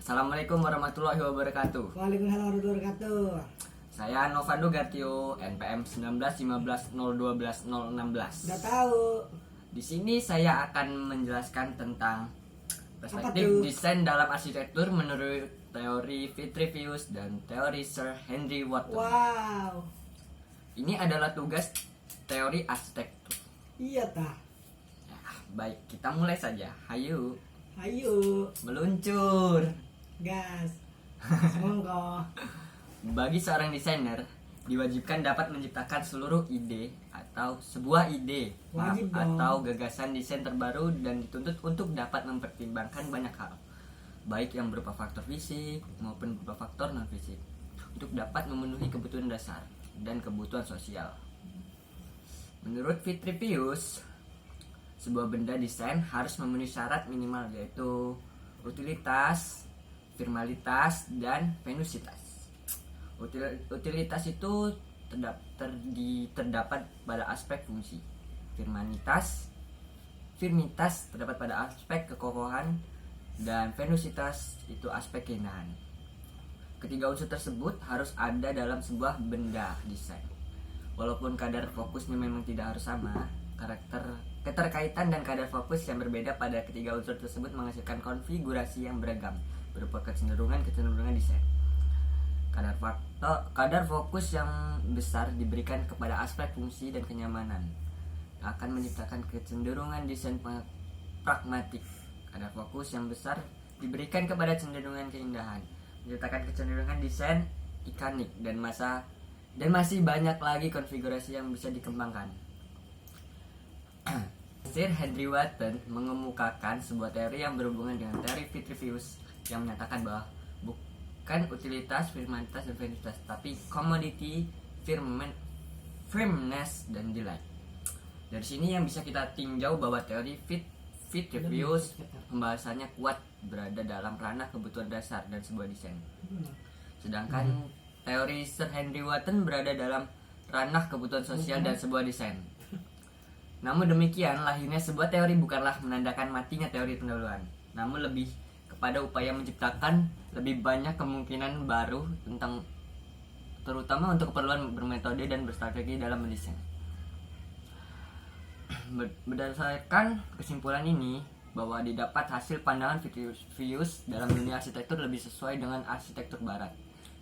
Assalamualaikum warahmatullahi wabarakatuh. Waalaikumsalam warahmatullahi wabarakatuh. Saya Novando Gartio, NPM 1915012016. Udah tahu. Di sini saya akan menjelaskan tentang perspektif Apa tuh? desain dalam arsitektur menurut teori Vitruvius dan teori Sir Henry Wotton. Wow. Ini adalah tugas teori arsitektur. Iya tah. Ya, baik, kita mulai saja. Hayu, Ayo, meluncur. gas. Monggo. Bagi seorang desainer, diwajibkan dapat menciptakan seluruh ide atau sebuah ide Wajib dong. atau gagasan desain terbaru dan dituntut untuk dapat mempertimbangkan banyak hal, baik yang berupa faktor fisik maupun berupa faktor non fisik, untuk dapat memenuhi kebutuhan dasar dan kebutuhan sosial. Menurut Vitruvius, sebuah benda desain harus memenuhi syarat minimal, yaitu utilitas, formalitas, dan venusitas. Utilitas itu terdapat pada aspek fungsi. Firmitas terdapat pada aspek kekokohan, dan venusitas itu aspek keindahan. Ketiga unsur tersebut harus ada dalam sebuah benda desain. Walaupun kadar fokusnya memang tidak harus sama, keterkaitan dan kadar fokus yang berbeda pada ketiga unsur tersebut menghasilkan konfigurasi yang beragam berupa kecenderungan desain. Kadar fokus yang besar diberikan kepada aspek fungsi dan kenyamanan, akan menciptakan kecenderungan desain pragmatik. Kadar fokus yang besar diberikan kepada cenderungan keindahan, menciptakan kecenderungan desain ikonik, dan masih banyak lagi konfigurasi yang bisa dikembangkan. Sir Henry Wotton mengemukakan sebuah teori yang berhubungan dengan teori Vitruvius yang menyatakan bahwa bukan utilitas, formalitas, dan venusitas, tapi commodity, firmness, dan delight. Dari sini yang bisa kita tinjau bahwa teori Vitruvius pembahasannya kuat berada dalam ranah kebutuhan dasar dan sebuah desain. Sedangkan teori Sir Henry Wotton berada dalam ranah kebutuhan sosial dan sebuah desain. Namun demikian, lahirnya sebuah teori bukanlah menandakan matinya teori pendahuluan, namun lebih kepada upaya menciptakan lebih banyak kemungkinan baru terutama untuk keperluan bermetode dan berstrategi dalam mendesain. Berdasarkan kesimpulan ini, bahwa didapat hasil pandangan Vitruvius dalam dunia arsitektur lebih sesuai dengan arsitektur barat,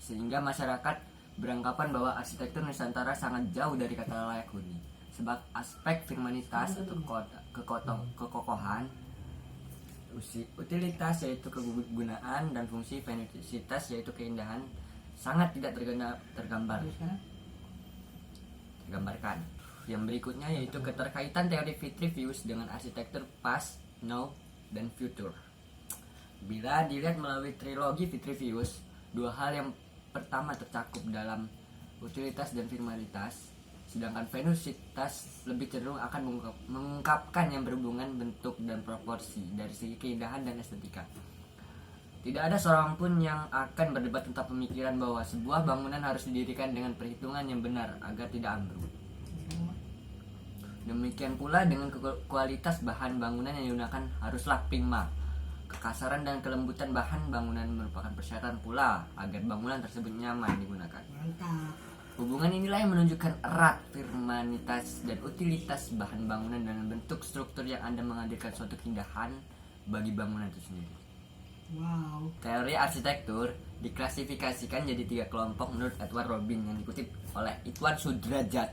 sehingga masyarakat beranggapan bahwa arsitektur Nusantara sangat jauh dari kata layak huni, sebab aspek firmanitas atau kekokohan, utilitas yaitu kegunaan, dan fungsi venusitas yaitu keindahan sangat tidak tergambarkan. Yang berikutnya yaitu keterkaitan teori Vitruvius dengan arsitektur past, now, dan future. Bila dilihat melalui trilogi Vitruvius, dua hal yang pertama tercakup dalam utilitas dan formalitas, sedangkan venusitas lebih cenderung akan mengungkapkan yang berhubungan bentuk dan proporsi dari segi keindahan dan estetika. Tidak ada seorang pun yang akan berdebat tentang pemikiran bahwa sebuah bangunan harus didirikan dengan perhitungan yang benar agar tidak ambruk. Demikian pula dengan kualitas bahan bangunan yang digunakan haruslah prima. Kekasaran dan kelembutan bahan bangunan merupakan persyaratan pula agar bangunan tersebut nyaman digunakan. Mantap. Hubungan inilah yang menunjukkan erat firmanitas dan utilitas bahan bangunan dan bentuk struktur yang Anda menghadirkan suatu keindahan bagi bangunan itu sendiri. Wow. Teori arsitektur diklasifikasikan jadi 3 kelompok menurut Edward Robin yang dikutip oleh Iwan Sudrajat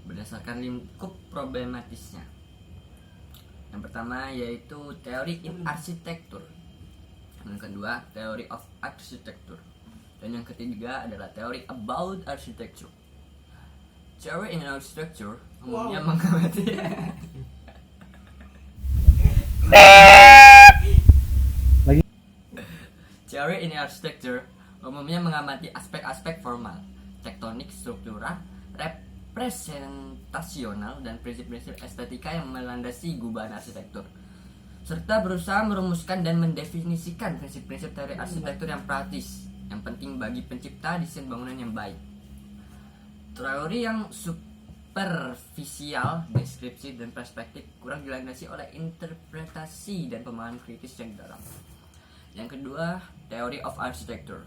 berdasarkan lingkup problematisnya. Yang pertama yaitu teori in arsitektur, yang kedua teori of architecture, dan yang ketiga adalah teori about architecture. Teori in architecture umumnya mengamati teori in architecture umumnya mengamati aspek-aspek formal, tektonik, struktural, representasional, dan prinsip-prinsip estetika yang melandasi gubahan arsitektur, serta berusaha merumuskan dan mendefinisikan prinsip-prinsip teori arsitektur yang praktis yang penting bagi pencipta desain bangunan yang baik. Teori yang superficial, deskripsi, dan perspektif kurang dilandasi oleh interpretasi dan pemahaman kritis yang dalam. Yang kedua, Theory of Architecture.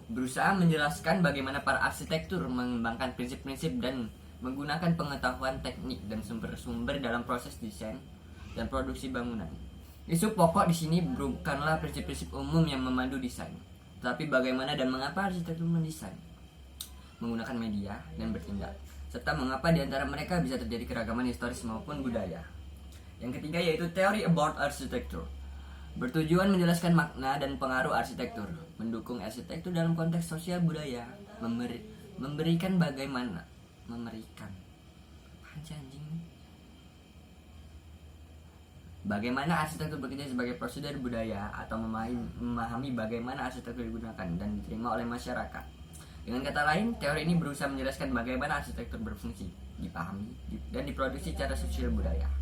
Berusaha menjelaskan bagaimana para arsitektur mengembangkan prinsip-prinsip dan menggunakan pengetahuan teknik dan sumber-sumber dalam proses desain dan produksi bangunan. Isu pokok di sini bukanlah prinsip-prinsip umum yang memandu desain, tetapi bagaimana dan mengapa arsitektur mendesain, menggunakan media, dan bertindak, serta mengapa di antara mereka bisa terjadi keragaman historis maupun budaya. Yang ketiga yaitu Theory about Architecture. Bertujuan menjelaskan makna dan pengaruh arsitektur, mendukung arsitektur dalam konteks sosial budaya, memberikan bagaimana arsitektur bekerja sebagai prosedur budaya atau memahami bagaimana arsitektur digunakan dan diterima oleh masyarakat. Dengan kata lain, teori ini berusaha menjelaskan bagaimana arsitektur berfungsi, dipahami, dan diproduksi secara sosial budaya.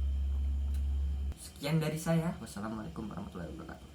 Sekian dari saya. Wassalamualaikum warahmatullahi wabarakatuh.